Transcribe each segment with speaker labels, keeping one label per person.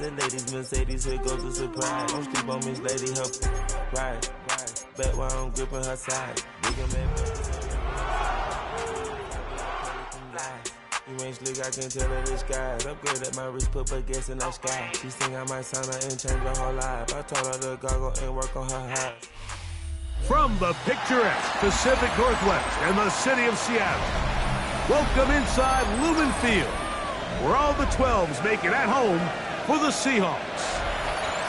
Speaker 1: the ladies, Mercedes, here goes the surprise. Don't sleep on Miss Lady, her right. Back while I'm gripping her side. Digging you ain't slick, I can tell her the skies. Upgrade at my wrist, put baguettes in the sky. She sing I might sign her and change her whole life. I told her to goggle and work on her high.
Speaker 2: From the picturesque Pacific Northwest and the city of Seattle, welcome inside Lumen Field, where all the 12s make it at home for the Seahawks.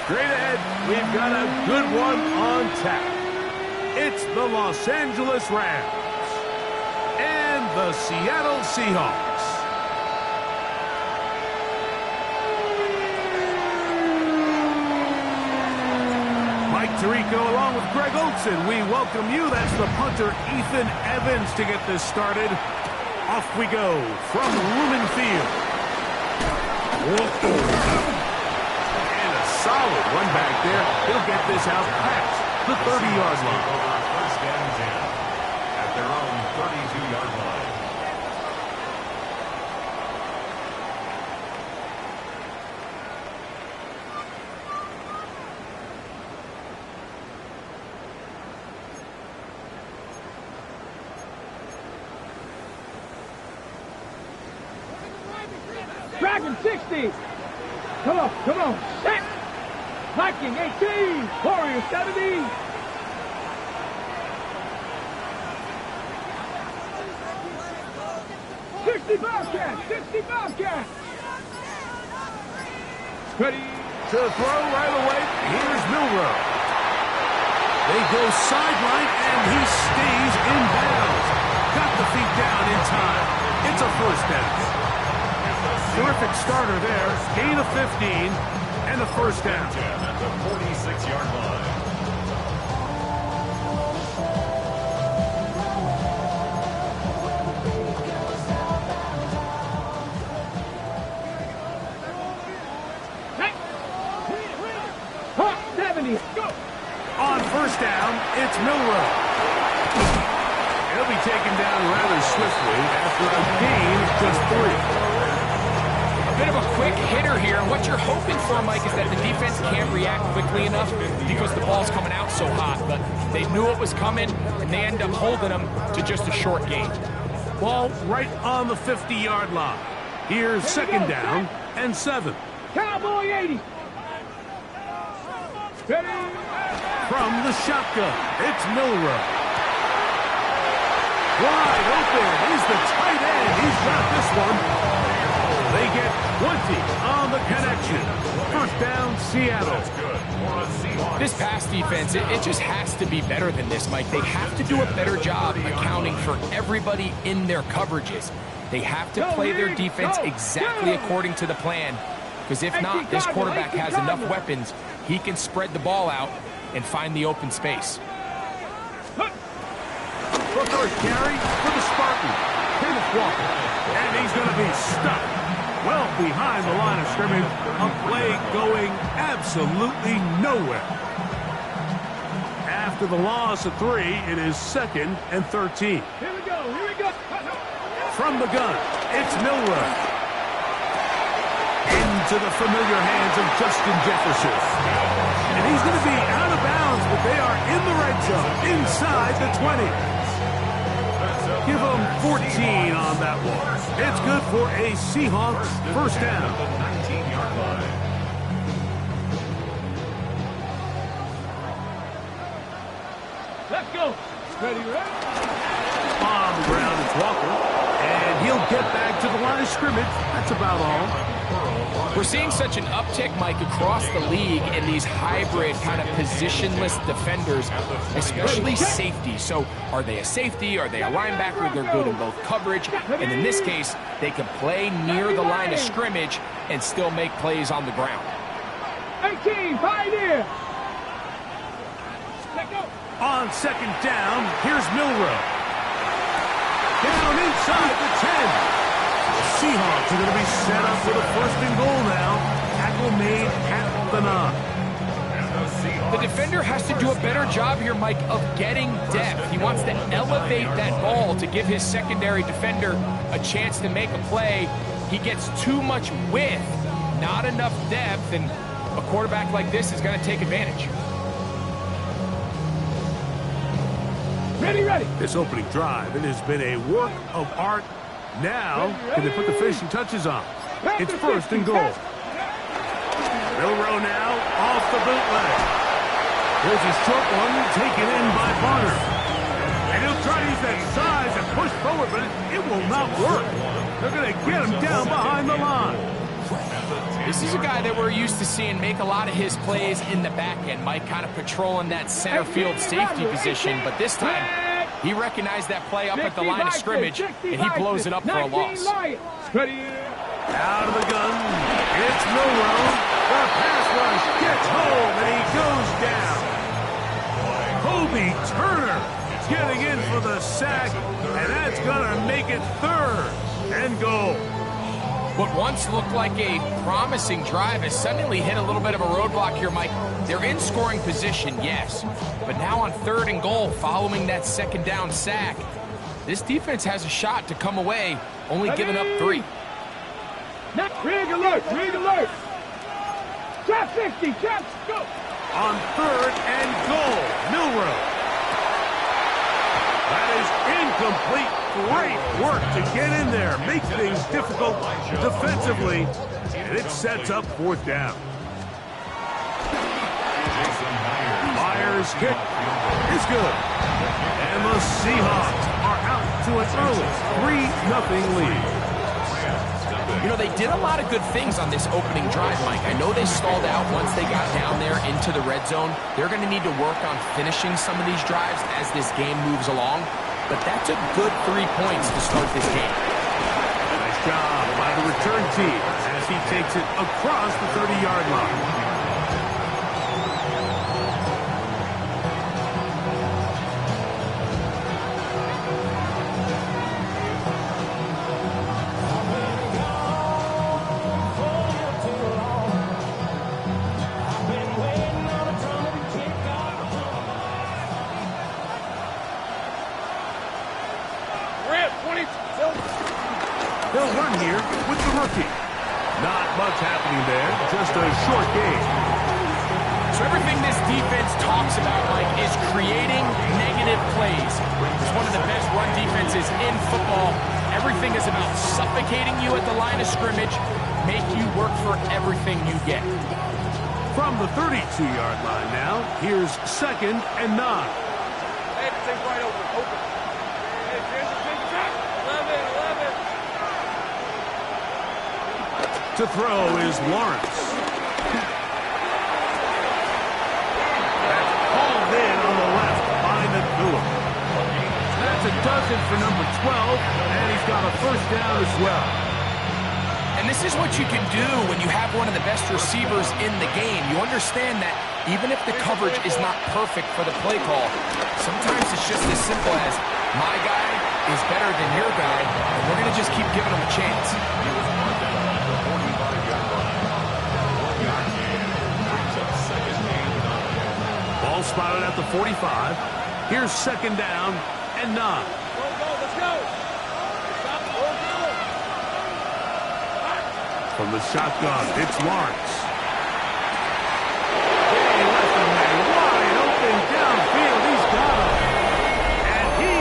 Speaker 2: Straight ahead, we've got a good one on tap. It's the Los Angeles Rams and the Seattle Seahawks. Mike Tirico along with Greg Olson, we welcome you. That's the punter Ethan Evans to get this started. Off we go from Lumen Field. And a solid run back there. He'll get this out past the 30-yard line.
Speaker 3: First and 10 at their own 32-yard line.
Speaker 4: Dragon 60. Come on. Set. Viking 18. Warrior 70. $60 Bobcat. Ready
Speaker 2: To throw right away, here's Milrow. They go sideline, and he stays in bounds. Got the feet down in time. It's a first down. Terrific starter there. Gain of 15 and a first down.
Speaker 3: At the 46-yard line.
Speaker 2: On first down, it's Milrow. He'll be taken down rather swiftly after a gain of just 3.
Speaker 5: A bit of a quick hitter here, and what you're hoping for, Mike, is that the defense can't react quickly enough because the ball's coming out so hot, but they knew it was coming, and they end up holding them to just a short gain.
Speaker 2: Ball right on the 50-yard line. Here's second down and 7.
Speaker 4: Cowboy 80. Ready.
Speaker 2: From the shotgun, it's Milrow. Wide open is the tight end. He's got this one. They get 20 on the connection. First down, Seattle.
Speaker 5: This pass defense, it just has to be better than this, Mike. They have to do a better job accounting for everybody in their coverages. They have to play their defense exactly according to the plan, because if not, this quarterback has enough weapons. He can spread the ball out and find the open space.
Speaker 2: First carry for the Spartans. Kenneth Walker. And he's going to be stuck well behind the line of scrimmage. A play going absolutely nowhere. After the loss of 3, it is 2nd and 13.
Speaker 4: Here we go.
Speaker 2: From the gun, it's Milrow. Into the familiar hands of Justin Jefferson. And he's going to be out of bounds, but they are in the red zone, inside the 20. Give them 14 on that one. It's good for a Seahawks first down.
Speaker 4: Let's go. Ready?
Speaker 2: On the ground, it's Walker. And he'll get back to the line of scrimmage. That's about all.
Speaker 5: We're seeing such an uptick, Mike, across the league in these hybrid kind of positionless defenders, especially safety. So are they a safety? Are they a linebacker? They're good in both coverage. And in this case, they can play near the line of scrimmage and still make plays on the ground.
Speaker 4: 18, pioneer.
Speaker 2: On second down, here's Milrow. Down inside the 10. Seahawks are going to be set up for the first and goal now. Tackle made at the 9.
Speaker 5: The defender has to do a better job here, Mike, of getting depth. He wants to elevate that ball to give his secondary defender a chance to make a play. He gets too much width. not enough depth, and a quarterback like this is going to take advantage.
Speaker 4: Ready.
Speaker 2: This opening drive, it has been a work of art. Now, can they put the finishing touches on? It's first and goal. Milroe now off the bootleg. Here's a short one taken in by Bonner. And he'll try to use that size and push forward, but it will not work. They're going to get him down behind the line.
Speaker 5: This is a guy that we're used to seeing make a lot of his plays in the back end. Mike kind of patrolling that center field safety position, but this time he recognized that play up at the line of scrimmage, and he blows it up for a loss.
Speaker 2: Out of the gun, it's Milroe. The pass rush gets home, and he goes down. Kobe Turner getting in for the sack, and that's going to make it third and goal.
Speaker 5: What once looked like a promising drive has suddenly hit a little bit of a roadblock here, Mike. They're in scoring position, yes, but now on third and goal following that second down sack, this defense has a shot to come away, only giving up 3.
Speaker 4: Rig alert. Trap 60, go.
Speaker 2: On third and goal, Milroe. That is incomplete. Great work to get in there, make things difficult defensively, and it sets up fourth down. Myers' kick is good, and the Seahawks are out to an early 3-0 lead.
Speaker 5: You know, they did a lot of good things on this opening drive, Mike. I know they stalled out once they got down there into the red zone. They're going to need to work on finishing some of these drives as this game moves along. But that's a good 3 points to start this game.
Speaker 2: Nice job by the return team as he takes it across the 30-yard line. They'll run here with the rookie. Not much happening there, just a short game.
Speaker 5: So everything this defense talks about, Mike, is creating negative plays. It's one of the best run defenses in football. Everything is about suffocating you at the line of scrimmage, make you work for everything you get.
Speaker 2: From the 32-yard line now, here's second and 9.
Speaker 4: Everything's right open.
Speaker 2: To throw is Lawrence. That's hauled in on the left by Nagua. That's a dozen for number 12, and he's got a first down as well.
Speaker 5: And this is what you can do when you have one of the best receivers in the game. You understand that even if the coverage is not perfect for the play call, sometimes it's just as simple as my guy is better than your guy, and we're going to just keep giving him a chance.
Speaker 2: Ball spotted at the 45. Here's second down and 9.
Speaker 4: Let's go.
Speaker 2: From the shotgun, it's Lawrence. He left him there wide open downfield. He's got him. And he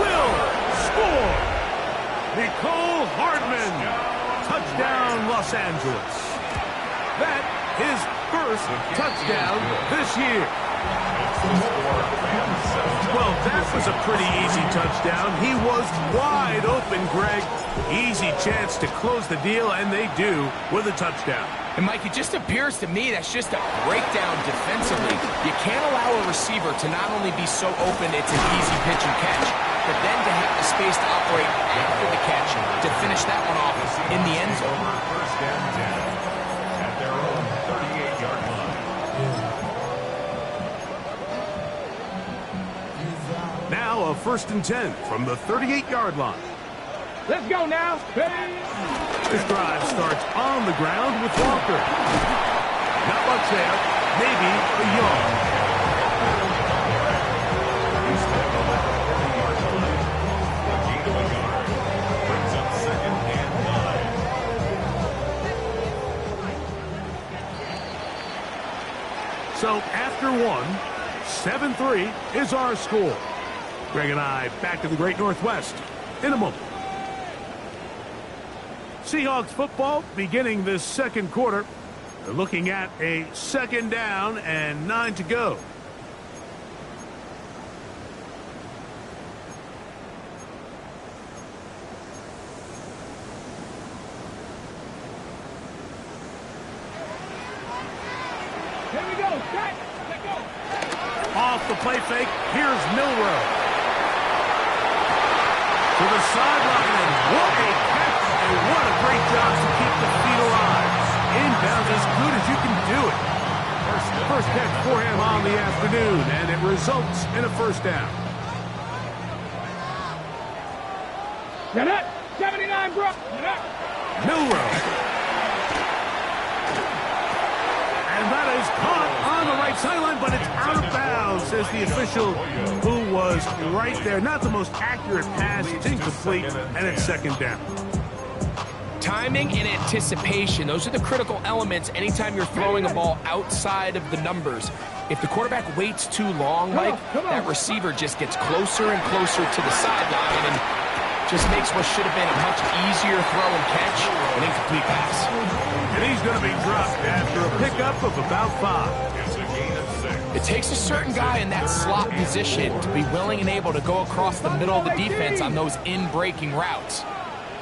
Speaker 2: will score. Nicole Hardman. Touchdown, Los Angeles. That his first touchdown this year. Well, that was a pretty easy touchdown. He was wide open, Greg. Easy chance to close the deal, and they do with a touchdown.
Speaker 5: And, Mike, it just appears to me that's just a breakdown defensively. You can't allow a receiver to not only be so open it's an easy pitch and catch, but then to have the space to operate after the catch to finish that one off in the end zone.
Speaker 3: First down 10 at their own 38-yard line.
Speaker 2: Now a first and 10 from the 38-yard line.
Speaker 4: Let's go now.
Speaker 2: This drive starts on the ground with Walker. Not much there. Maybe a yard.
Speaker 3: He's tackled at the 40-yard line. The gain of a yard brings up second and 9.
Speaker 2: So after one, 7-3 is our score. Greg and I back to the Great Northwest in a moment. Seahawks football beginning this second quarter. They're looking at a second down and 9 to go.
Speaker 4: Here we go. Set. Let go.
Speaker 2: Off the play fake, here's Milrow. To the sideline, and what a catch, and what a great job to keep the feet alive. Inbounds as good as you can do it. First catch for him on the afternoon, and it results in a first down.
Speaker 4: Get it. 79, bro. Get it.
Speaker 2: Milrow. And that is caught on the right sideline, but it's out of bounds, says the official who was right there. Not the most accurate pass. It's incomplete, and it's second down.
Speaker 5: Timing and anticipation, those are the critical elements anytime you're throwing a ball outside of the numbers. If the quarterback waits too long, Mike, that receiver just gets closer and closer to the sideline and just makes what should have been a much easier throw and catch an incomplete pass.
Speaker 2: And he's going to be dropped after a pickup of about 5.
Speaker 3: It's a gain of 6.
Speaker 5: It takes a certain guy in that slot position to be willing and able to go across the middle of the defense on those in-breaking routes.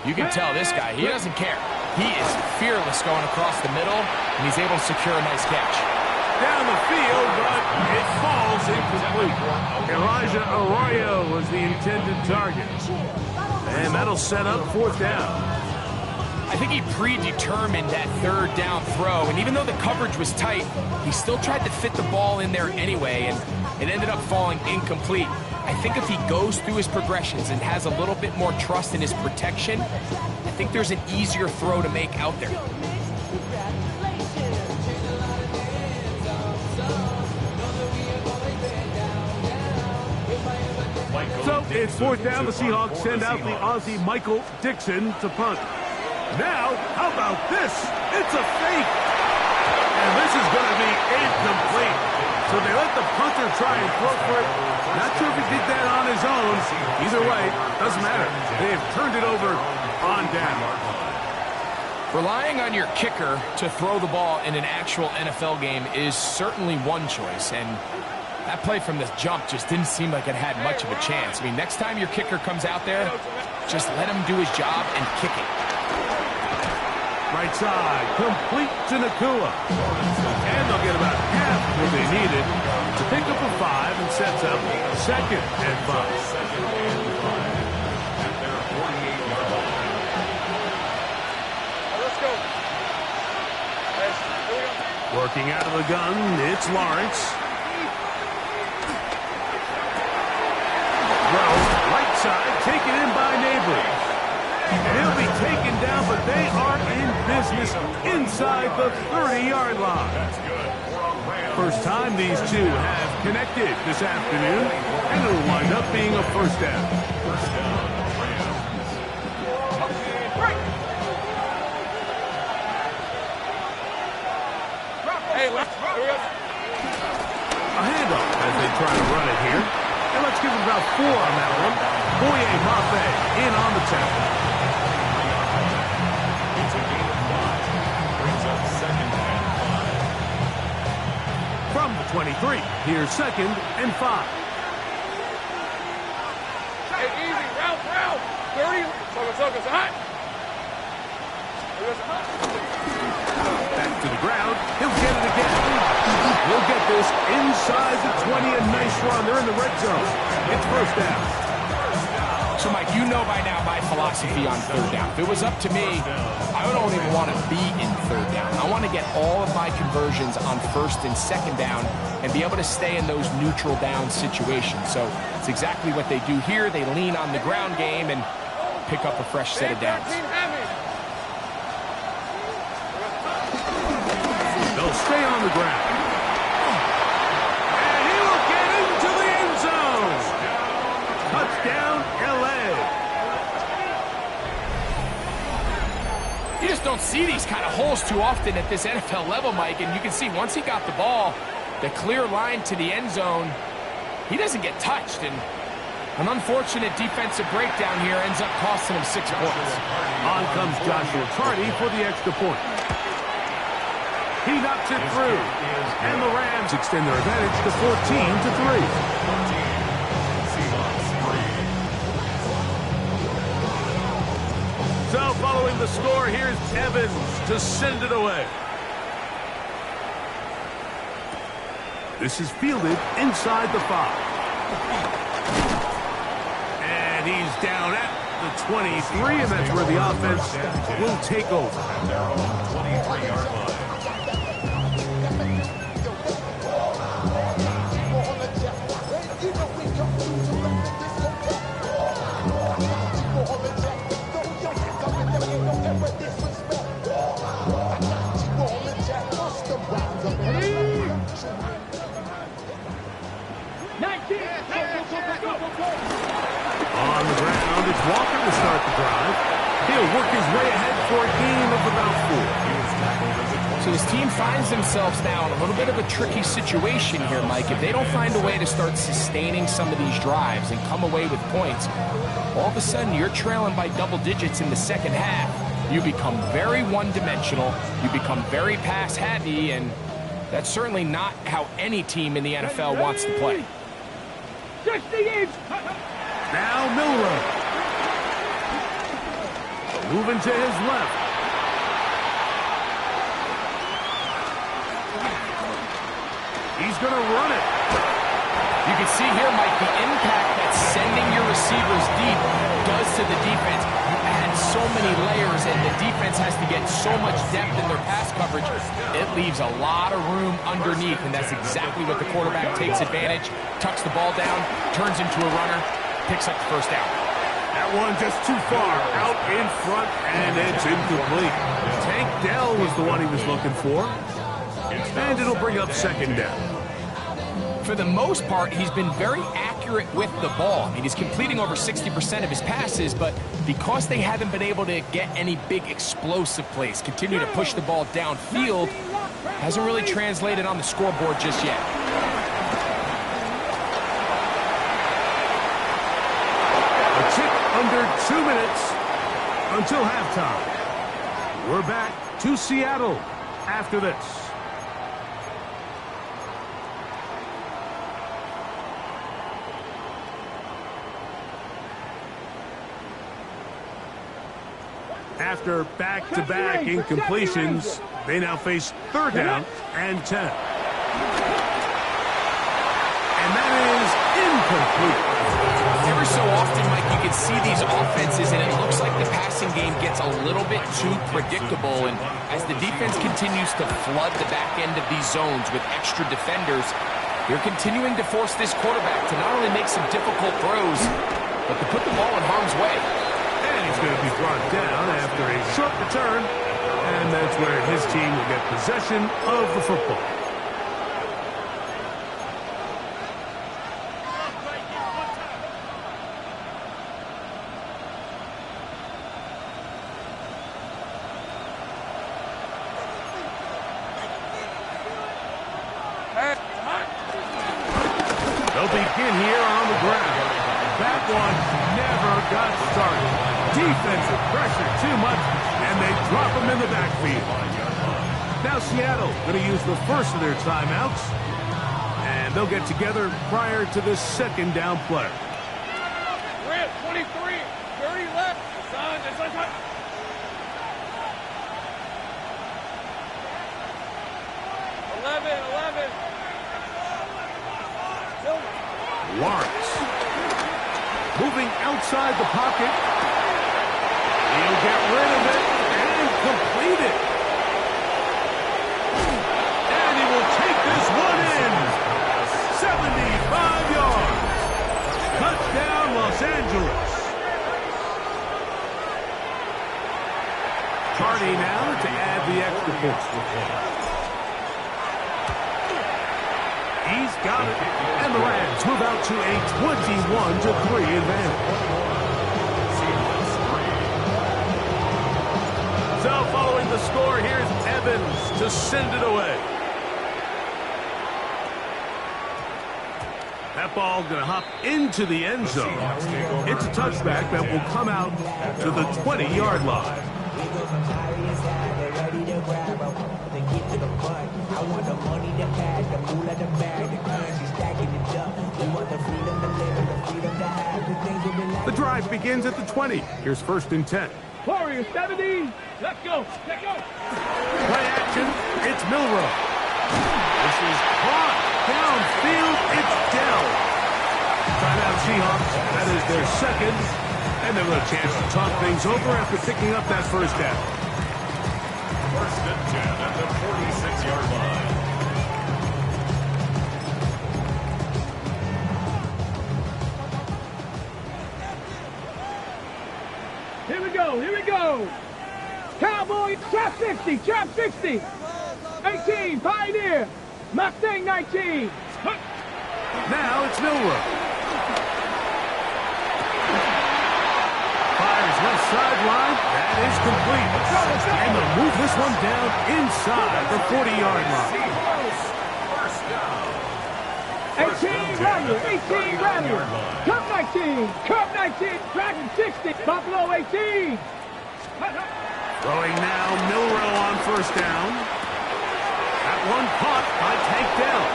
Speaker 5: You can tell this guy, he doesn't care. He is fearless going across the middle, and he's able to secure a nice catch.
Speaker 2: Down the field, but it falls incomplete. Elijah Arroyo was the intended target. And that'll set up fourth down.
Speaker 5: I think he predetermined that third down throw, and even though the coverage was tight, he still tried to fit the ball in there anyway, and it ended up falling incomplete. I think if he goes through his progressions and has a little bit more trust in his protection, I think there's an easier throw to make out there.
Speaker 2: So it's fourth down. The Seahawks send out the Aussie Michael Dixon to punt. Now, how about this? It's a fake. And this is going to be incomplete. So they let the punter try and throw for it. Not sure if he did that on his own. Either way, doesn't matter. They have turned it over on down.
Speaker 5: Relying on your kicker to throw the ball in an actual NFL game is certainly one choice, and that play from the jump just didn't seem like it had much of a chance. I mean, next time your kicker comes out there, just let him do his job and kick it.
Speaker 2: Right side, complete to Nakua. And they'll get about half what they needed to pick up a 5 and sets up second and 5.
Speaker 3: At their 48-yard line.
Speaker 4: Let's go. Here we go.
Speaker 2: Working out of the gun, it's Lawrence. Right side, taken in by Neighbors. And he'll be taken down, but they are in business inside the 30-yard line. First time these two have connected this afternoon, and it'll wind up being a first down.
Speaker 4: Hey, here we go.
Speaker 2: A handoff as they try to run it here. And let's give it about 4 on that one. Boye Mafe in on the tackle.
Speaker 3: It's a gain of 5. Brings up second and 5.
Speaker 2: From the 23, here's second and 5.
Speaker 4: Hey, easy. Round. 30. Focus. Hot.
Speaker 2: Back to the ground. He'll get it again. He'll get this inside the 20. A nice run. They're in the red zone. It's first down.
Speaker 5: So, Mike, you know by now my philosophy on third down. If it was up to me, I don't even want to be in third down. I want to get all of my conversions on first and second down and be able to stay in those neutral down situations. So it's exactly what they do here. They lean on the ground game and pick up a fresh set of downs.
Speaker 2: They'll stay on the ground. And he will get into the end zone. Touchdown, L.A.
Speaker 5: You just don't see these kind of holes too often at this NFL level, Mike, and you can see once he got the ball, the clear line to the end zone. He doesn't get touched, and an unfortunate defensive breakdown here ends up costing him 6 points.
Speaker 2: On comes Joshua Carty for the extra point. He knocks it through, and the Rams extend their advantage to 14-3. So following the score, here's Evans to send it away. This is fielded inside the 5. And he's down at the 23, and that's where the offense will take over.
Speaker 3: At their own 23-yard line.
Speaker 2: On the ground, it's Walker to start the drive. He'll work his way ahead for a gain of about 4.
Speaker 5: So his team finds themselves now in a little bit of a tricky situation here, Mike. If they don't find a way to start sustaining some of these drives and come away with points, all of a sudden you're trailing by double digits in the second half. You become very one-dimensional, you become very pass-heavy, and that's certainly not how any team in the NFL wants to play.
Speaker 2: Now Milroe. Moving to his left. He's going to run it.
Speaker 5: You can see here, Mike, the impact that sending your receivers deep does to the defense. You add so many layers, and the defense has to get so much depth in their pass coverage. It leaves a lot of room underneath, and that's exactly what the quarterback takes advantage. Tucks the ball down, turns into a runner, picks up the first down.
Speaker 2: That one just too far out in front, and it's incomplete. Tank Dell was the one he was looking for, and it'll bring up second down.
Speaker 5: For the most part, he's been very accurate with the ball. I mean, he's completing over 60% of his passes, but because they haven't been able to get any big explosive plays, continue to push the ball downfield, hasn't really translated on the scoreboard just yet.
Speaker 2: A tick under 2 minutes until halftime. We're back to Seattle after this. After back-to-back incompletions, they now face third down and 10. And that is incomplete.
Speaker 5: Every so often, Mike, you can see these offenses, and it looks like the passing game gets a little bit too predictable. And as the defense continues to flood the back end of these zones with extra defenders, they're continuing to force this quarterback to not only make some difficult throws, but to put the ball in harm's way.
Speaker 2: And he's going to be brought down after a short return. And that's where his team will get possession of the football. They'll begin here on the ground. That one never got started. Defensive pressure too much, and they drop him in the backfield. Now Seattle going to use the first of their timeouts, and they'll get together prior to this second down play.
Speaker 4: We're at 23, 30 left. Son, it's like 11.
Speaker 2: Lawrence moving outside the pocket. He'll get rid of it and complete it. And he will take this one in. 75 yards. Touchdown, Los Angeles. Carty now to add the extra point. He's got it, and the Rams move out to a 21-3 advantage. So following the score, here's Evans to send it away. That ball going to hop into the end zone. It's a touchback that will come out to the 20-yard line. The drive begins at the 20. Here's 1st and 10.
Speaker 4: Warriors 70. Let's go. Let's go.
Speaker 2: Play action. It's Milroe. This is caught. Downfield. It's Dell. Timeout Seahawks. That is their second. And they'll have a chance to talk things over after picking up that first down.
Speaker 3: 1st and 10 at the 46-yard line.
Speaker 4: Here we go. Here we go. Cowboy, trap 60. Trap 60. 18. Pioneer. Mustang 19.
Speaker 2: Now it's Milroe. Fires left sideline. That is complete. And they'll move this one down inside the 40-yard line.
Speaker 4: 18 Rattler. 18 Rattler. Cup 19. Cup 19. Dragon 60. Buffalo 18.
Speaker 2: Throwing now, Milroe on 1st down. That one caught by Tank Dell.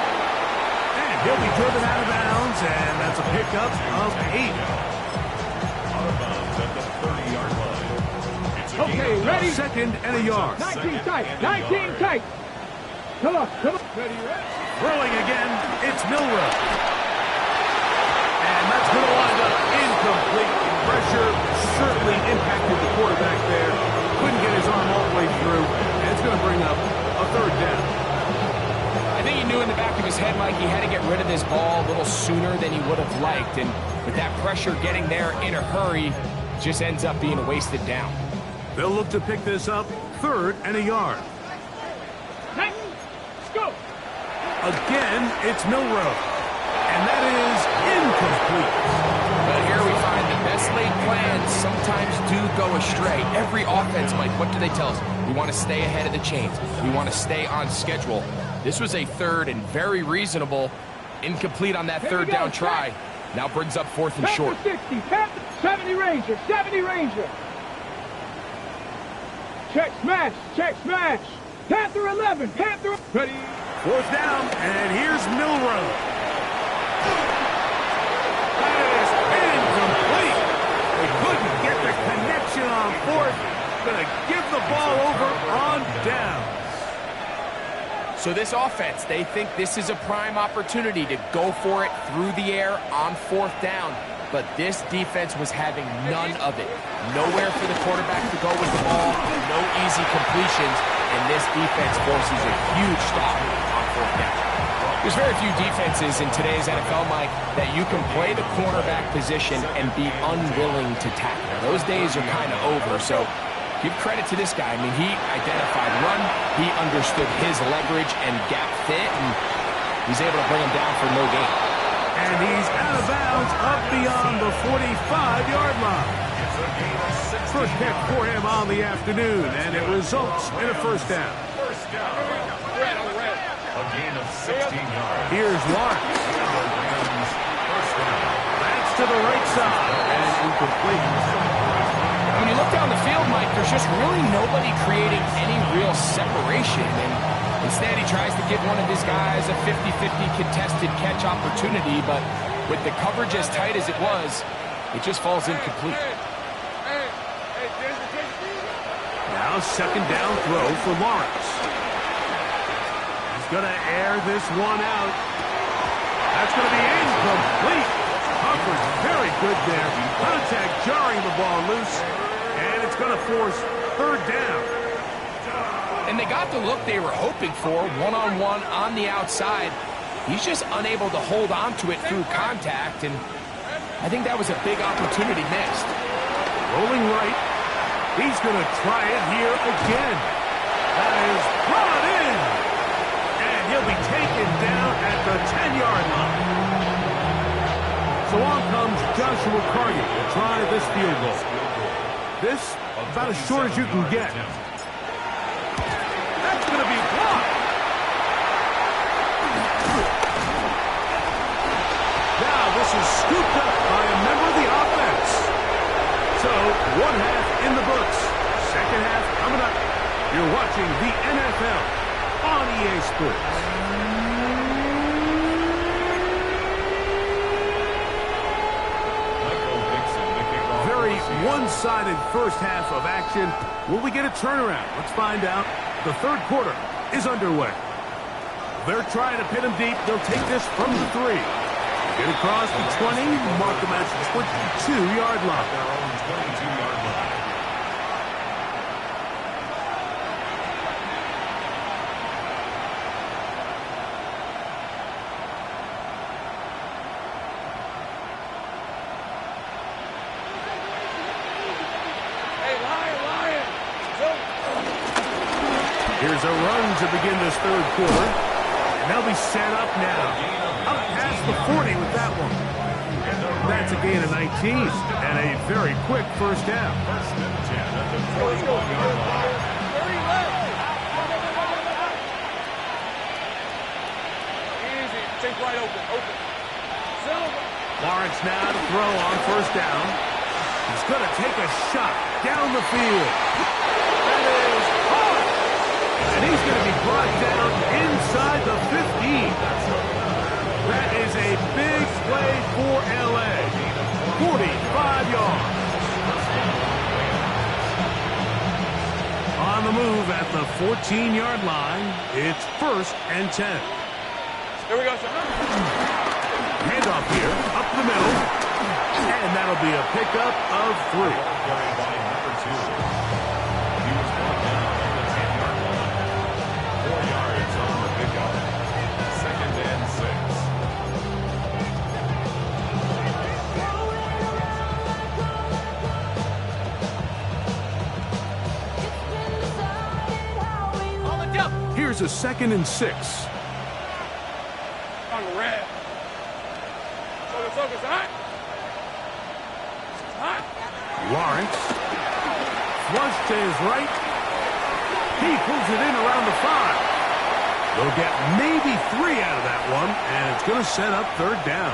Speaker 2: And he'll be driven out of bounds, and that's a pickup of 8.
Speaker 3: Out of bounds at the 30-yard line. It's a
Speaker 4: Okay, ready?
Speaker 2: 2nd and a yard.
Speaker 4: 19 tight. 19 tight. Come on. Come on. Ready, ready.
Speaker 2: Throwing again, it's Milroe. And that's going to wind up incomplete. Pressure certainly impacted the quarterback there. Couldn't get his arm all the way through. And it's going to bring up a 3rd down.
Speaker 5: I think he knew in the back of his head, Mike, he had to get rid of this ball a little sooner than he would have liked. And with that pressure getting there in a hurry, it just ends up being a wasted down.
Speaker 2: They'll look to pick this up 3rd and a yard.
Speaker 4: Let's go.
Speaker 2: Again, it's Milroe. And that is incomplete.
Speaker 5: But here we find the best laid plans sometimes do go astray. Every offense, Mike, what do they tell us? We want to stay ahead of the chains. We want to stay on schedule. This was a 3rd and very reasonable. Incomplete on that 3rd down try. Now brings up 4th and short.
Speaker 4: 60. 70 Ranger. 70 Ranger. Check smash. Check smash. Panther 11. Panther. Ready.
Speaker 2: 4th down, and here's Milroe. That is incomplete. They couldn't get the connection on 4th. Going to give the ball over on down.
Speaker 5: So this offense, they think this is a prime opportunity to go for it through the air on 4th down. But this defense was having none of it. Nowhere for the quarterback to go with the ball, no easy completions, and this defense forces a huge stop on 4th down. There's very few defenses in today's NFL, Mike, that you can play the cornerback position and be unwilling to tackle. Those days are kind of over, so give credit to this guy. I mean, he identified run, he understood his leverage and gap fit, and he's able to bring him down for no gain.
Speaker 2: And he's out of bounds up beyond the 45-yard line. First pick for him on the afternoon, and it results in a 1st down.
Speaker 3: A gain of 16 yards.
Speaker 2: Here's Lawrence. That's to the right side, and incomplete.
Speaker 5: When you look down the field, Mike, there's just really nobody creating any real separation. And instead, he tries to give one of his guys a 50-50 contested catch opportunity, but with the coverage as tight as it was, it just falls incomplete.
Speaker 2: Now 2nd down throw for Lawrence. He's going to air this one out. That's going to be incomplete. Coverage very good there. Contact jarring the ball loose, and it's going to force 3rd down.
Speaker 5: And they got the look they were hoping for, one-on-one on the outside. He's just unable to hold on to it through contact, and I think that was a big opportunity missed.
Speaker 2: Rolling right. He's going to try it here again. That is brought in. And he'll be taken down at the 10-yard line. So on comes Joshua Carty to try this field goal. This about as short as you can get. That's going to be blocked. One half in the books. Second half coming up. You're watching the NFL on EA Sports. Very one-sided first half of action. Will we get a turnaround? Let's find out. The third quarter is underway. They're trying to pin him deep. They'll take this from the 3. Get across the 20, mark them at the 22-yard line.
Speaker 3: Their own 22-yard line.
Speaker 2: Here's a run to begin this third quarter. And they'll be set up now. Up past the 40 with that one. That's a gain of 19 and a very quick first down.
Speaker 3: First and 10 at the 41-yard line.
Speaker 4: 30 left. Easy. Think right open. Silver.
Speaker 2: Lawrence now to throw on first down. He's going to take a shot down the field. That is hard. And he's going to be brought down inside the 15. That is a big play for L.A. 45 yards. On the move at the 14-yard line, it's first and 10.
Speaker 4: Here we go, sir.
Speaker 2: Handoff here, up the middle. And that'll be a pickup of 3.
Speaker 3: Carried by number 2. He was brought down on the 10-yard line. 4 yards on the pickup. Second and 6.
Speaker 2: Here's a second and 6.
Speaker 4: On the red. Focus, hot.
Speaker 2: Lawrence. Flush to his right. He pulls it in around the 5. They'll get maybe 3 out of that one, and it's going to set up third down.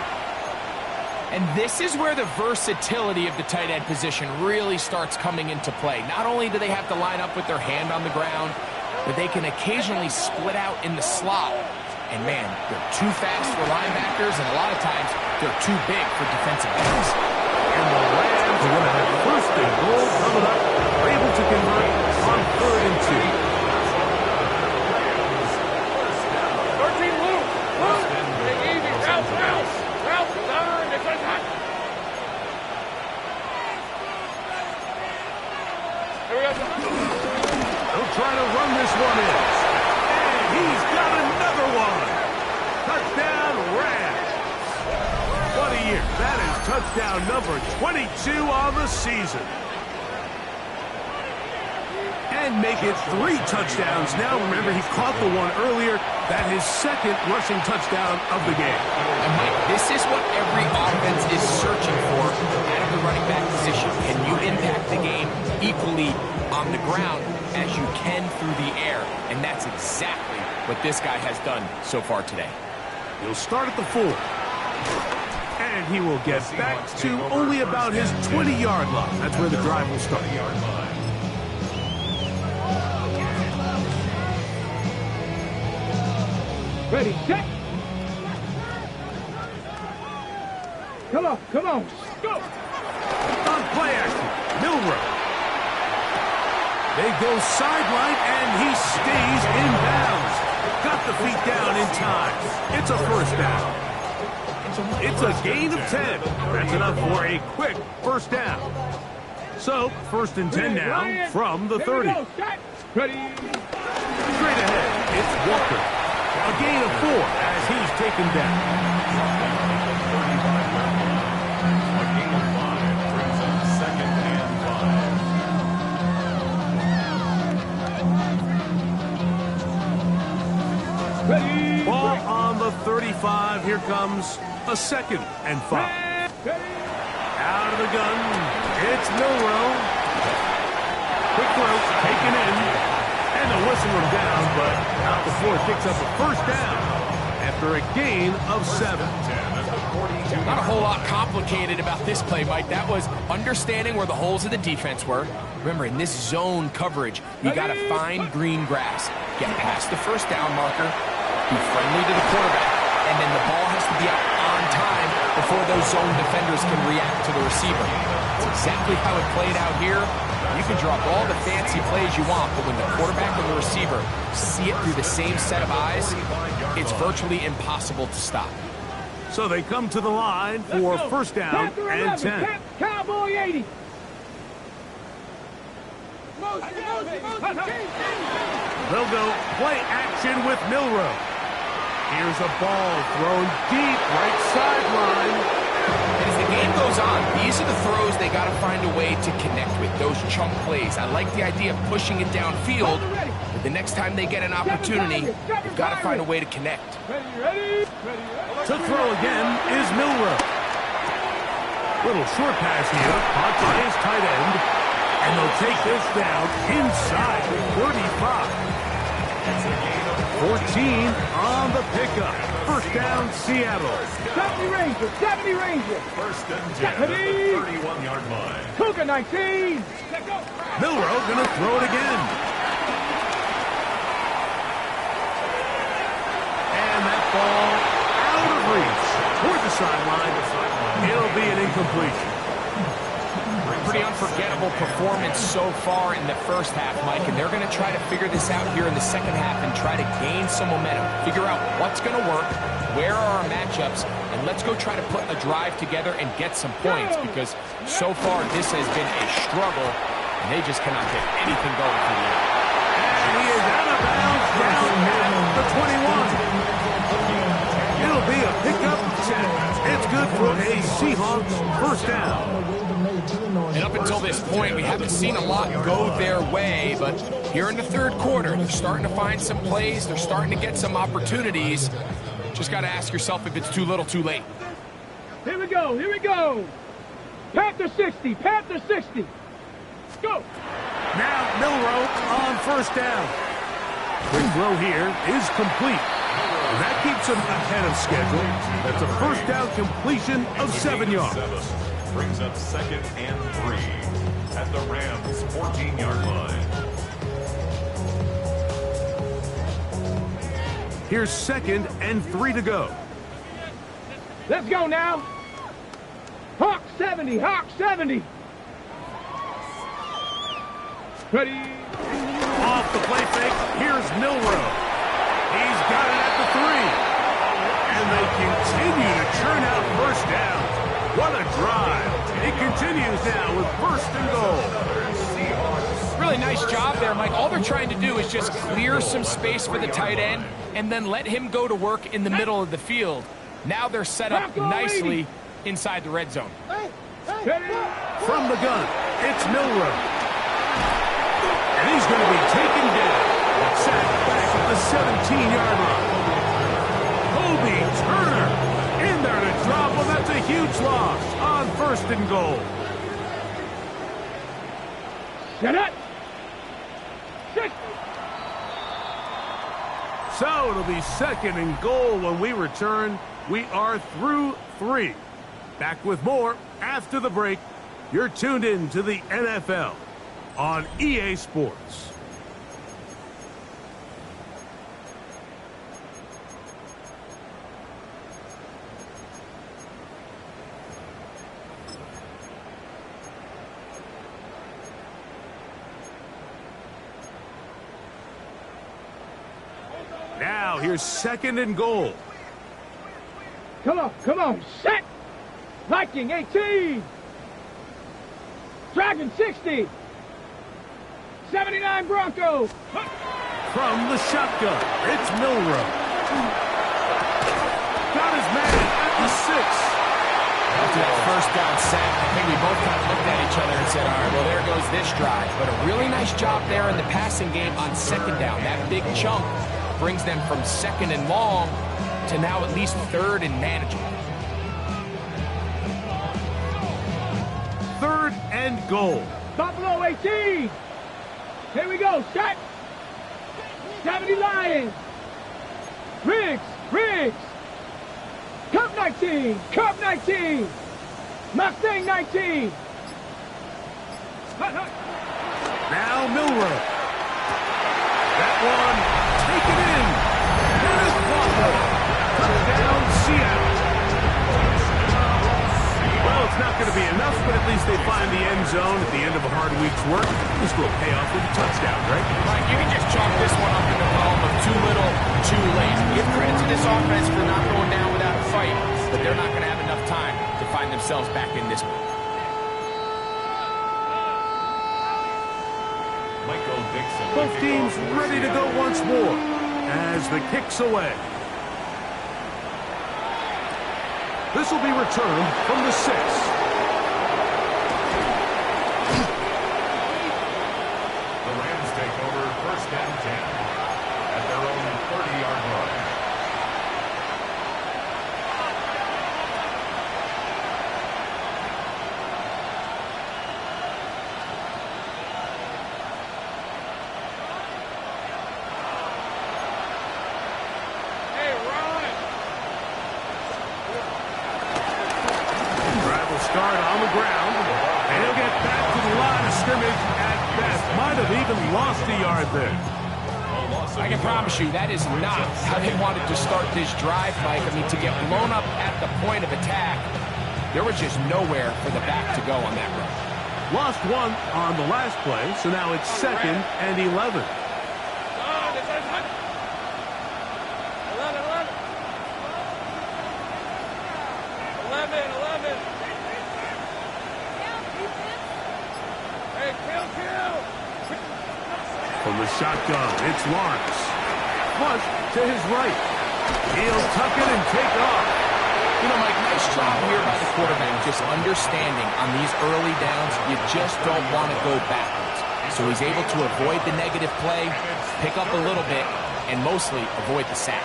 Speaker 5: And this is where the versatility of the tight end position really starts coming into play. Not only do they have to line up with their hand on the ground, but they can occasionally split out in the slot. And man, they're too fast for linebackers, and a lot of times they're too big for defensive backs.
Speaker 2: And the Rams are going to have first and goal coming up. They're able to convert on third and 2.
Speaker 4: 13 loose. Take easy. Route. Turn. This one's hot. Here we go, sir.
Speaker 2: They'll try to run this one in. And he's got another one. Touchdown, Rams. What a year. That is touchdown number 22 on the season. And make it 3 touchdowns. Now, remember, he caught the one earlier. That his second rushing touchdown of the game.
Speaker 5: And Mike, this is what every offense is searching for out of the running back position. Can you impact the game equally on the ground as you can through the air? And that's exactly what this guy has done so far today.
Speaker 2: He'll start at the 4. And he will get back to only about his 20-yard line. That's where the drive will start.
Speaker 4: Ready, set. Come on. Go.
Speaker 2: On play action, Milrow. They go sideline, and he stays in bounds. Got the feet down in time. It's a first down. It's a gain of 10. That's enough for a quick first down. So, first and 10 now from the 30.
Speaker 4: Ready.
Speaker 2: Straight ahead, it's Walker. A gain of 4 as he's taken down.
Speaker 3: A gain of 5 brings up second and 5.
Speaker 4: Ready.
Speaker 2: Ball on the 35. Here comes a second and 5. Out of the gun, it's Milrow. Quick throw, taken in. And the whistle him down, but out before it picks up a first down after a gain of 7.
Speaker 5: Not a whole lot complicated about this play, Mike. That was understanding where the holes of the defense were. Remember, in this zone coverage, you got to find green grass. Get past the first down marker, be friendly to the quarterback, and then the ball has to be out on time before those zone defenders can react to the receiver. That's exactly how it played out here. You can drop all the fancy plays you want, but when the quarterback and the receiver see it through the same set of eyes, it's virtually impossible to stop.
Speaker 2: So they come to the line for first down and 10.
Speaker 4: Cowboy 80.
Speaker 2: They'll go play action with Milroe. Here's a ball thrown deep right sideline.
Speaker 5: And as the game goes on, these are the throws they got to find a way to connect with, those chunk plays. I like the idea of pushing it downfield, but the next time they get an opportunity, they've got to find a way to connect.
Speaker 2: To throw again is Milroe. Little short pass here, caught by his tight end, and they'll take this down inside the 35. 14 on the pickup. First down, Seattle.
Speaker 4: 70 Ranger, 70 Ranger.
Speaker 3: First and 10 at the 31-yard line.
Speaker 4: Cougar 19.
Speaker 2: Milroe gonna throw it again. And that ball out of reach toward the sideline. It'll be an incompletion.
Speaker 5: Pretty unforgettable performance so far in the first half, Mike, and they're going to try to figure this out here in the second half and try to gain some momentum, figure out what's going to work, where are our matchups, and let's go try to put a drive together and get some points, because so far this has been a struggle, and they just cannot get anything going for the end.
Speaker 2: And he is out of bounds down at the 21. It'll be a pickup of 10. It's good for a Seahawks first down.
Speaker 5: And up until this point, we haven't seen a lot go their way, but here in the third quarter, they're starting to find some plays, they're starting to get some opportunities. Just got to ask yourself if it's too little, too late.
Speaker 4: Here we go, here we go. Panther 60, Panther 60. Go.
Speaker 2: Now Milroe on first down. Quick throw here is complete. And that keeps him ahead of schedule. That's a first down completion of 7 yards.
Speaker 3: Brings up second and 3 at the Rams' 14-yard line.
Speaker 2: Here's second and 3 to go.
Speaker 4: Let's go now. Hawk 70, Hawk 70. Ready.
Speaker 2: Off the play fake, here's Milroe. He's got it at the 3. And they continue to churn out first downs. What a drive. It continues now with first and goal.
Speaker 5: Really nice job there, Mike. All they're trying to do is just clear some space for the tight end and then let him go to work in the middle of the field. Now they're set up nicely inside the red zone.
Speaker 2: From the gun, it's Milroe. And he's going to be taken down. Sacked back at the 17-yard line. Kobe Turner in there to drop him. That's a huge loss on first and goal.
Speaker 4: Get it.
Speaker 2: So it'll be second and goal when we return. We are through 3. Back with more after the break. You're tuned in to the NFL on EA Sports. Now here's second and goal.
Speaker 4: Come on, set. Viking 18. Dragon 60. 79 Broncos.
Speaker 2: From the shotgun, it's Milroe. Got his man at the 6.
Speaker 5: After that first down sack, I think we both kind of looked at each other and said, all right, well, there goes this drive. But a really nice job there in the passing game on second down. That big chunk brings them from second and long to now at least third and manageable.
Speaker 2: Third and goal.
Speaker 4: Buffalo 18. Here we go, set. 70 Lions. Riggs. Cup 19. Cub 19. Mustang 19.
Speaker 2: Now Milrow. That one taken in. Dennis Walker. Touchdown, Seattle. Well, it's not going to be enough, but at least they find the end zone at the end of a hard week's work. This will pay off with a touchdown, right?
Speaker 5: Right, you can just chalk this one up in the column of too little, too late. Give credit to this offense for not going down without a fight, but they're not going to have enough time to find themselves back in this one.
Speaker 2: Both teams ready to go once more as the kick's away. This will be returned from the 6.
Speaker 3: The Rams take over 1st and 10 at their own 30-yard line.
Speaker 2: Start on the ground, and he'll get back to the line of scrimmage at best. Might have even lost a yard there.
Speaker 5: I can promise you that is not how they wanted to start this drive, Mike. I mean, to get blown up at the point of attack, there was just nowhere for the back to go on that run.
Speaker 2: Lost one on the last play, so now it's 2nd and 11. From the shotgun, it's Lawrence. Flush to his right. He'll tuck it and take off.
Speaker 5: You know, Mike, nice job here by the quarterback, just understanding on these early downs, you just don't want to go backwards. So he's able to avoid the negative play, pick up a little bit, and mostly avoid the sack.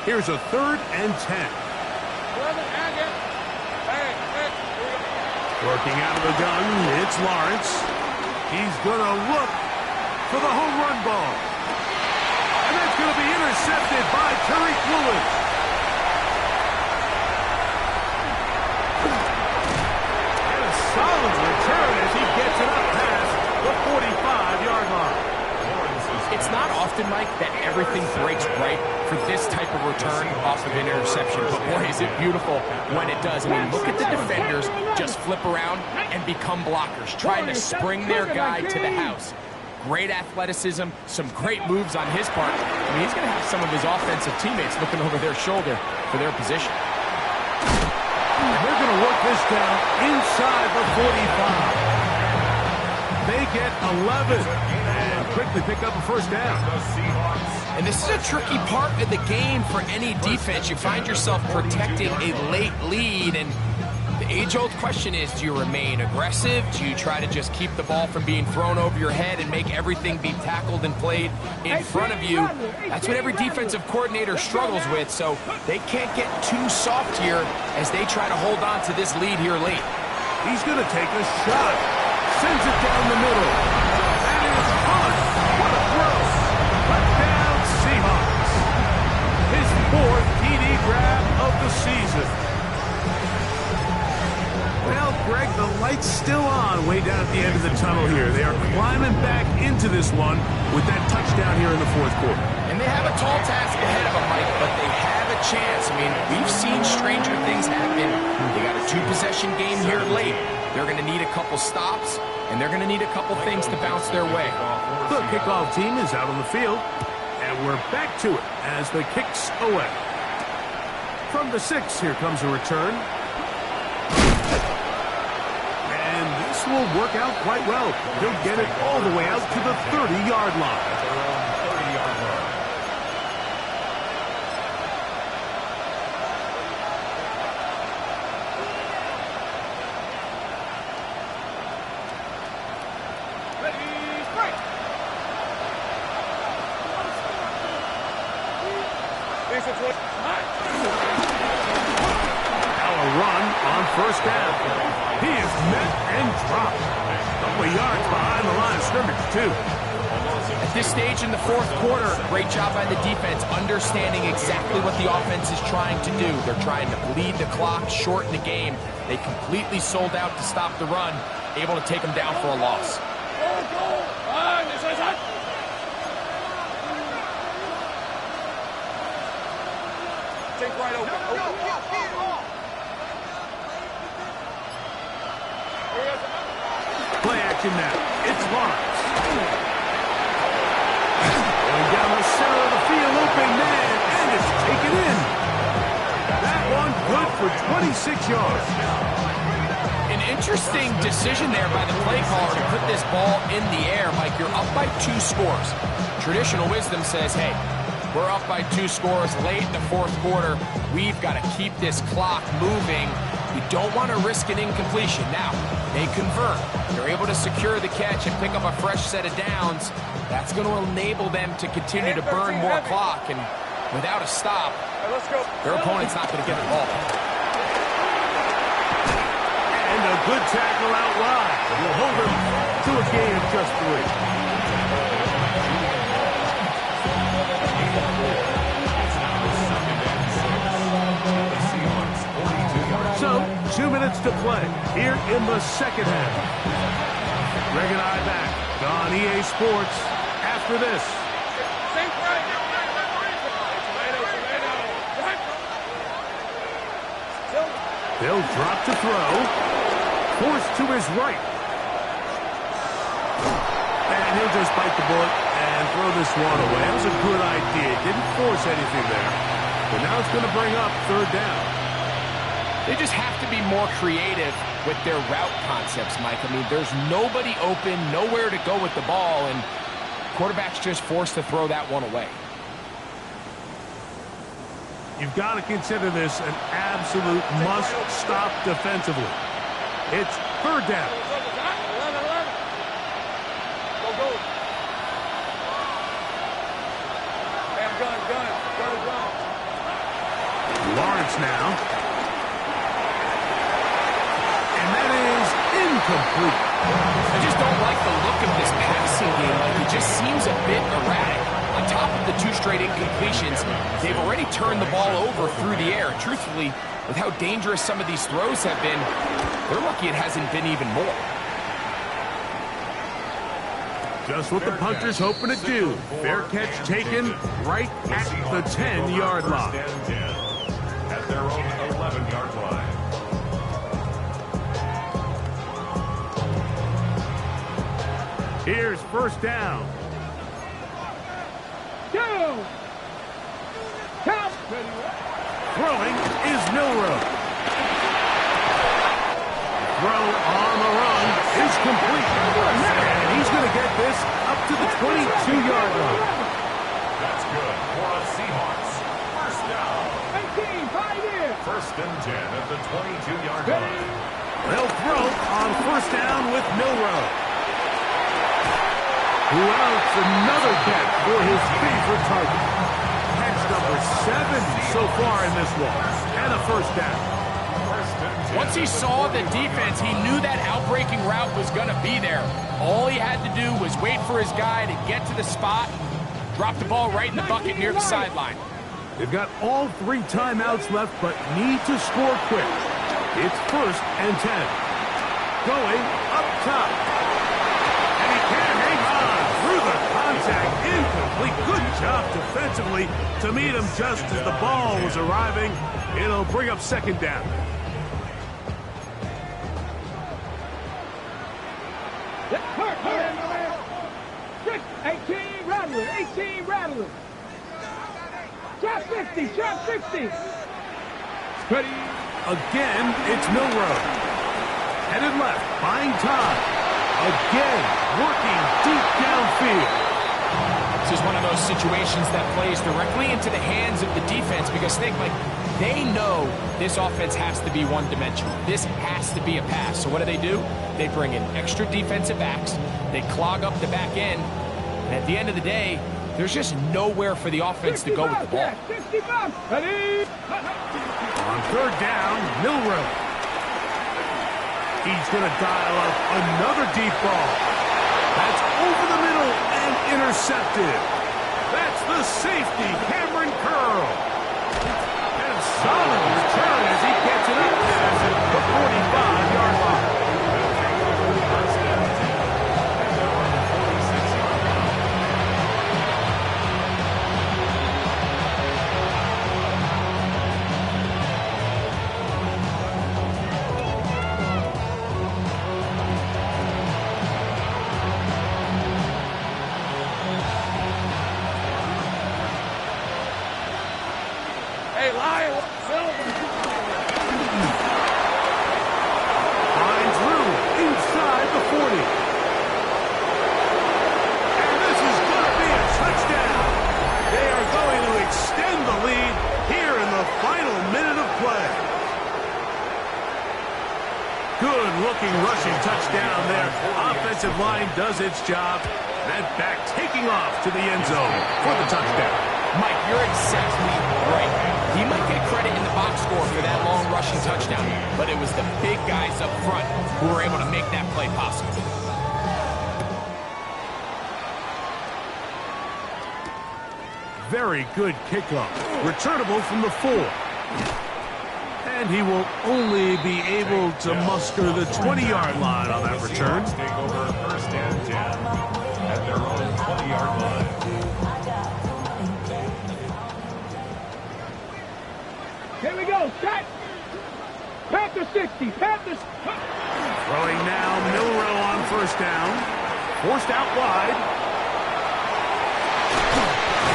Speaker 2: Here's a 3rd and 10. Working out of the gun, it's Lawrence. He's going to look for the home run ball. And that's going to be intercepted by Tariq Woolen. And a solid return as he gets it up past the 45-yard line.
Speaker 5: It's not often, Mike, that everything breaks right for this type of return off of an interception. But boy, is it beautiful when it does. I mean, look at the defenders just flip around and become blockers, trying to spring their guy to the house. Great athleticism, some great moves on his part. I mean, he's going to have some of his offensive teammates looking over their shoulder for their position.
Speaker 2: And they're going to work this down inside the 45. They get 11 and quickly pick up a 1st down.
Speaker 5: And this is a tricky part of the game for any defense. You find yourself protecting a late lead, and the age-old question is, do you remain aggressive? Do you try to just keep the ball from being thrown over your head and make everything be tackled and played in front of you? That's what every defensive coordinator struggles with, so they can't get too soft here as they try to hold on to this lead here late.
Speaker 2: He's going to take a shot. Sends it down the middle. That is fun. What a throw. Touchdown, Seahawks. His 4th TD grab of the season. Well, Greg, the light's still on way down at the end of the tunnel here. They are climbing back into this one with that touchdown here in the 4th quarter.
Speaker 5: And they have a tall task ahead of them, Mike, but they have a chance. I mean, we've seen stranger things happen. They got a 2-possession game here late. They're going to need a couple stops, and they're going to need a couple things to bounce their way.
Speaker 2: The kickoff team is out on the field, and we're back to it as the kick's away. From the 6, here comes a return. And this will work out quite well. He'll get it all the way out to the 30-yard line. Now a run on 1st down. He is met and dropped. A couple of yards behind the line of scrimmage, too.
Speaker 5: At this stage in the fourth quarter, great job by the defense, understanding exactly what the offense is trying to do. They're trying to bleed the clock, shorten the game. They completely sold out to stop the run, able to take them down for a loss.
Speaker 6: Take right open.
Speaker 2: Play action now. It's Lawrence. Going down the center of the field, open man, and it's taken in. That one good for 26 yards.
Speaker 5: An interesting decision there by the play caller to put this ball in the air. Mike, you're up by 2 scores. Traditional wisdom says, hey, we're up by 2 scores late in the fourth quarter. We've got to keep this clock moving. We don't want to risk an incompletion. Now, they convert. They're able to secure the catch and pick up a fresh set of downs. That's going to enable them to continue to burn more clock. And without a stop, their opponent's not going to get the ball.
Speaker 2: And a good tackle out wide. Will hold him to a gain of just 3. So, 2 minutes to play here in the second half. Greg and I back on EA Sports after this. They'll drop to throw. Forced to his right. And he'll just bite the bullet and throw this one away. That was a good idea. Didn't force anything there. But now it's going to bring up 3rd down.
Speaker 5: They just have to be more creative with their route concepts, Mike. I mean, there's nobody open, nowhere to go with the ball, and quarterback's just forced to throw that one away.
Speaker 2: You've got to consider this an absolute must-stop defensively. It's 3rd down.
Speaker 6: Go. Gun.
Speaker 2: Lawrence now. Incomplete.
Speaker 5: I just don't like the look of this passing game. Like, it just seems a bit erratic. On top of the 2 straight incompletions, they've already turned the ball over through the air. Truthfully, with how dangerous some of these throws have been, they're lucky it hasn't been even more.
Speaker 2: Just what the punter's hoping to do. Fair catch taken right at the 10-yard line.
Speaker 3: At their own 11-yard line.
Speaker 2: Here's 1st down.
Speaker 4: Go! Count!
Speaker 2: Throwing is Milrow. Throw on the run is complete. And he's going to get this up to the 22-yard line.
Speaker 3: That's good for the Seahawks. 1st down.
Speaker 4: 18, Pioneer!
Speaker 3: 1st and 10 at the 22-yard line.
Speaker 2: They'll throw on 1st down with Milrow. Who else? Another catch for his favorite target. Catch number 7 so far in this one. And a 1st down.
Speaker 5: Once he saw the defense, he knew that outbreaking route was going to be there. All he had to do was wait for his guy to get to the spot, drop the ball right in the bucket near the sideline.
Speaker 2: They've got all 3 timeouts left, but need to score quick. It's 1st and 10. Going up top. And he can't hang on through the contact. Incomplete. Good job defensively to meet him just as the ball was arriving. It'll bring up 2nd down.
Speaker 4: Hurt. 18 Rattler. 18 Rattler. Trap 60. Trap 60.
Speaker 2: Ready. Again, it's Milrow. Headed left, buying time. Again, working deep downfield.
Speaker 5: This is one of those situations that plays directly into the hands of the defense because they know this offense has to be one-dimensional. This has to be a pass. So what do? They bring in extra defensive backs. They clog up the back end. And at the end of the day, there's just nowhere for the offense to go with the ball.
Speaker 4: 65. Ready.
Speaker 2: On 3rd down, Milrow. He's going to dial up another deep ball. That's intercepted. That's the safety, Cameron Curl. And a solid return as he gets it up past the 45-yard line.
Speaker 6: Hey, Lion.
Speaker 2: Flying through inside the 40. And this is going to be a touchdown. They are going to extend the lead here in the final minute of play. Good looking rushing touchdown there. Offensive line does its job. That back taking off to the end zone for the touchdown.
Speaker 5: Mike, you're exactly right. He might get credit in the box score for that long rushing touchdown, but it was the big guys up front who were able to make that play possible.
Speaker 2: Very good kickoff. Returnable from the 4. And he will only be able to muster the 20-yard line on that return.
Speaker 3: Take over first and 10 at their own 20-yard line.
Speaker 4: Here we go, set. Panther 60, Panthers.
Speaker 2: Throwing now, Milrow on first down. Forced out wide.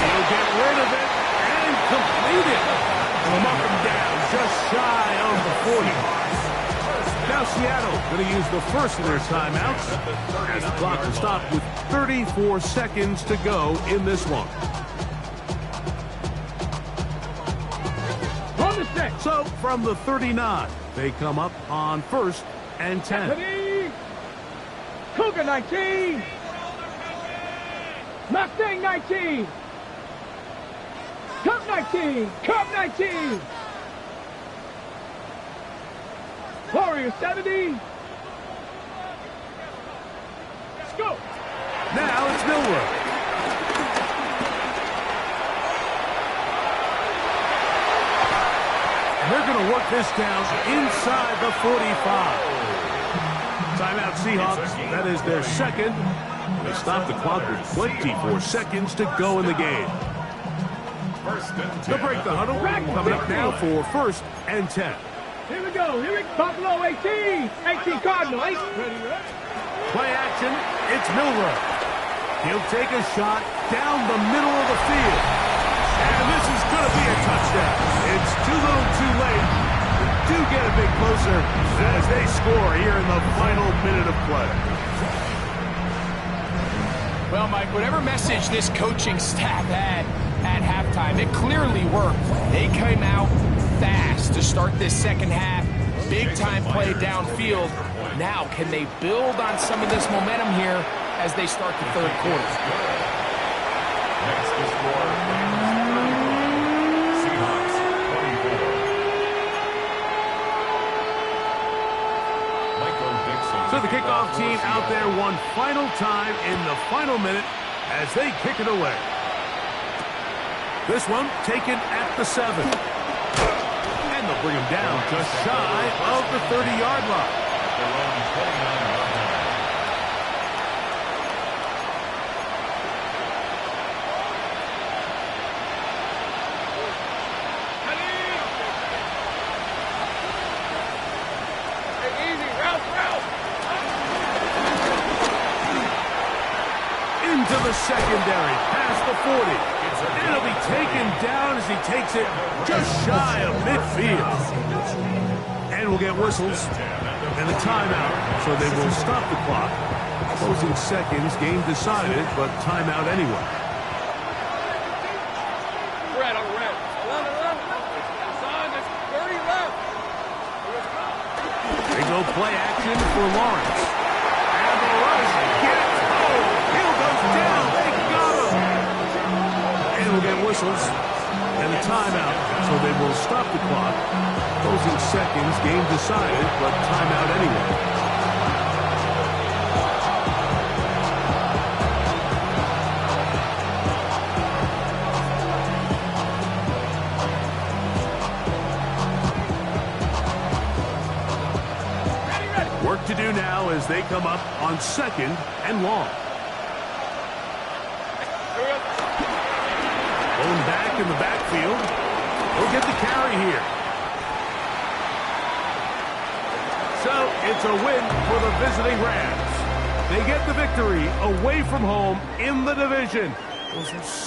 Speaker 2: He'll get rid of it and complete it. Up and down, just shy of the 40. Now Seattle going to use the first of their timeouts as the clock will stop with 34 seconds to go in this one. So from the 39, they come up on first and 10.
Speaker 4: Cougar 19. Mustang 19. Cub 19. Cub 19. Warrior 70. Let's go.
Speaker 2: Now it's Milrow. They're going to work this down inside the 45. Timeout Seahawks. That is their second. They stop the clock with 24 seconds to go in the game. They'll break the huddle. Coming up now for first and 10.
Speaker 4: Here we go. Here we go. Buffalo 18. 18 Cardinal. 8.
Speaker 2: Play action. It's Milrow. He'll take a shot down the middle of the field. And this is going to be a touchdown. It's too little too late. They do get a bit closer as they score here in the final minute of play.
Speaker 5: Well, Mike, whatever message this coaching staff had at halftime, it clearly worked. They came out fast to start this second half. Big-time play downfield. Now, can they build on some of this momentum here as they start the third quarter?
Speaker 3: Next to score, Seahawks 24.
Speaker 2: So the kickoff team out there one final time in the final minute as they kick it away. This one taken at the 7. And they'll bring him down just shy of the 30-yard line.
Speaker 3: Their own 29-yard line.
Speaker 2: Into the secondary, past the 40. And it'll be taken down as he takes it just shy of midfield. And we'll get whistles and a timeout, so they will stop the clock. Closing seconds, game decided, but timeout anyway.
Speaker 6: Red on red. 11, 11. Son, there's 30 left.
Speaker 2: They go play action for Lawrence. And the rush gets home. Hill goes down. They got him. And we'll get whistles and a timeout, so they will stop the clock. Closing seconds, game decided, but timeout anyway. do now as they come up on 2nd and long. Going back in the backfield. He'll get the carry here. So it's a win for the visiting Rams. They get the victory away from home in the division. Those are so